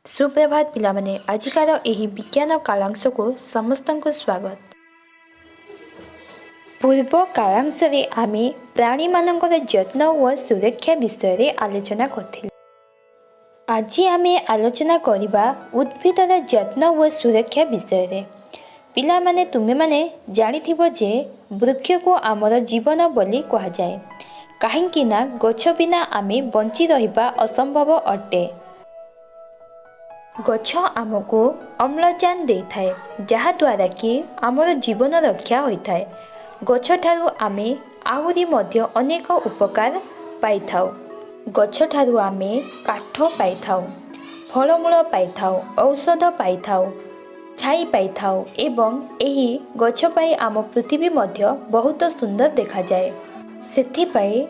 सुप्रभात पिलामाने आजिकार एही विज्ञान कालांश को समस्त को स्वागत। पूर्व कालांश रे आमे प्राणी मानकर जत्न व सुरक्षा विषय रे आलोचना करथिले। आज आमे आलोचना करिबा उद्भिदर जत्न व सुरक्षा विषय रे। पिलामाने तुमे माने जानिथिबो जे वृक्ष को आमर जीवन बोली कहा जाए, काहेकि ना गछ बिना आमे बंची रहिबा असंभव अटे। गछ आमको अम्लजान दे थाए, जहाद्वारा कि आमर जीवन रक्षा होता है। गछ ठारू आमे आहुरी मध्य अनेक उपकार पाई थाउ। गछ ठारू आमे काठ पाई थाउ, फलमूल पाई थाउ, औषध पाई थाउ, छाई पाई थाउ एवं एही गछ पाई आम पृथ्वी मध्य बहुत सुंदर देखा जाए। सेथिपाई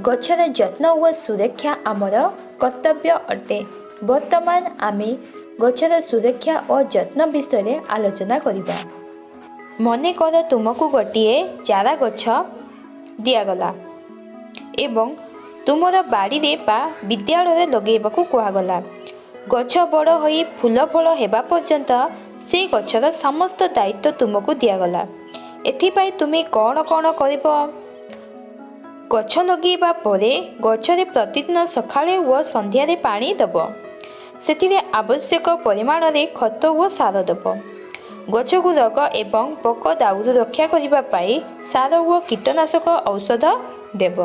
गछर जत्न व सुरक्षा आमर कर्तव्य अटे। वर्तमान आमे गछर सुरक्षा और जत्न विषय आलोचना करिबा। मने कर तुमको गोटिए चारा गछ दियागला एवं तुमर बाड़ी रे बा विद्यालय लगेबाकू कुहागला। गछ बड़ होई फूल फल हेबा पर्यंत से गछर समस्त दायित्व तुमको दियागला। एथिपाई तुमे कौन कौन करिबो? गछ लगेबा परे गछरे प्रतिदिन सकाळे व संध्यारे पानी दब। सेतिरे आवश्यक परिमाण रे खत व सार दब। गछ को रोग एवं पोक दाउरू रक्षा करिबा पाई सार व कीटनाशक औषध देब।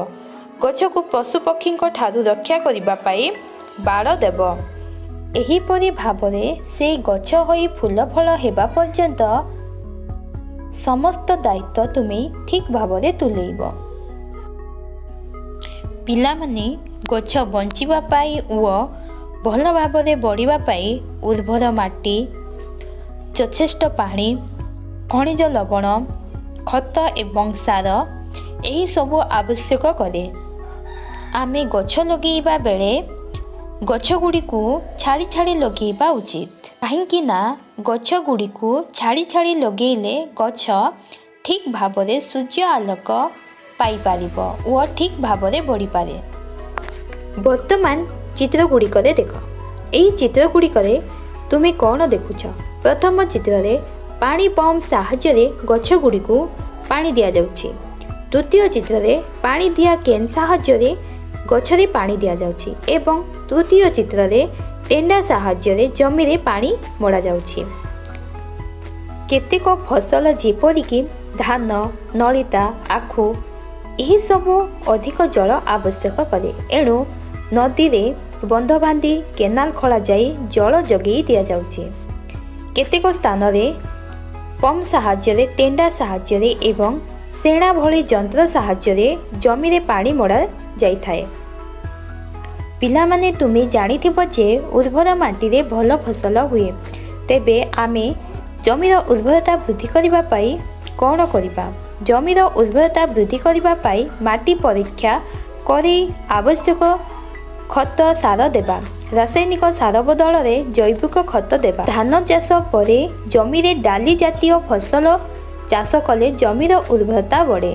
गछ को पशु पक्षी ठारू रक्षा करिबा पाई बाड़ देब। एहीपरि भावरे से गछ होई फूल फल हेबा पर्यंत समस्त दायित्व तुमे ठीक भावरे तुलेइब। पिलामाने गछ बंचिबा पाई व भल भावरे बढ़िबा पाई उर्वर माटी, यथेष्ट पानी, खनिज लवण, खत एवं सार एही सबु आवश्यक करे। आमे गछ लगेइबा बेले गछ गुड़ी को छाड़ी छाड़ी लगेइबा उचित, काहेकि ना गछ गुड़ी को छाड़ी छाड़ी लगेइले गछ ठीक भावरे सूर्य आलोक पाई पारिबो व ठीक भावरे बढ़ी पारे। वर्तमान चित्र गुड़िक देख। यही चित्र गुड़िक तुमे कौन देखुछ? प्रथम चित्र रे पानी पंप साहाय्य गछ गुड़ी को पानी दिया जाउछि। द्वितीय चित्र रे पानी दिया केन साहाय्य गछरे पानी दिया जाउछि एवं तृतीय चित्र रे टेंडा साहाय्य जमी रे पानी मोड़ा जाउछि। केतेक फसल जेपरिकी धान, नलिता, आखु यही सबु अधिक जल आवश्यक करे। एणु नदी रे बंध बांधी केनाल खोला जाई जल जगेई दिया जाउछि। केतेक स्थान रे पंप साहाय्य टेंडा साहाय्य एवं सेणा भली यंत्र साहाय्य जमी रे पानी मोड़ा जाई थाए। पिलामाने तुमे जानिथिबो जे उर्वर माटी रे भल फसल हुए। तेबे आमे जमीर उर्वरता वृद्धि करिबा पाई कौन करिबा? जमीर उर्वरता वृद्धि करिबा पाई माटी परीक्षा करी आवश्यक खत सार देबा। रासायनिक सार बदल रे जैविक खत देबा। धान चाष परे जमी रे डाली जातीय फसल चाष कले जमीर उर्वरता बढ़े।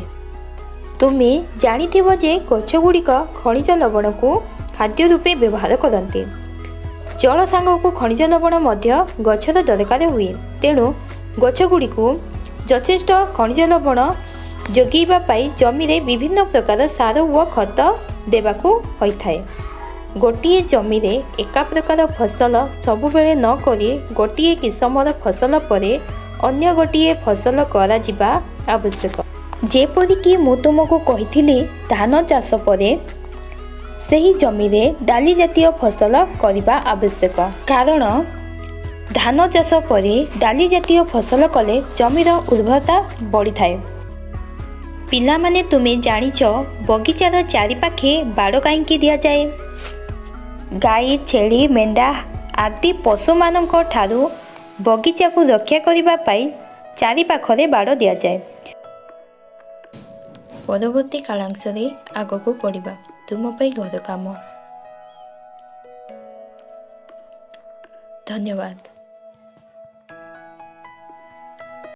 तुमे जानिथिबो जे गछ गुड़िक खनिज लवण को खाद्य रूपे व्यवहार करते। जल सांगको खनिज लवण मध्य गछर दरकार हुए। तेणु गछ गुड़िक यथेष्ट खनिज लवण जोगेइबा पाई जमी रे विभिन्न प्रकार सार व खत देबाकू होइथाए। गोटिए जमी रे एका प्रकार फसल सबुबेले न करी गोटिए किसमर फसल परे अन्य गोटिए फसल करा जिबा आवश्यक। जेपरिकी मु तुमको कहिथिली धान चाष परे सही जमी रे डाली जातीय फसल करिबा आवश्यक, कारण धान चाष परे डाली जातीय फसल कले जमीर उर्वरता बढ़ी थाए। पिलामाने तुमे जानिछ बगीचार चारिपाखे बाड़ काहेकि दिया जाए? गाई, छेली, मेंढा आदि पशु मानक ठारू बगीचा को रक्षा करिबा पाई चारिपाखरे बाड़ दिया जाए। परवर्ती कालांश रे आगको पढ़िबा। तुम पाई घर काम। धन्यवाद।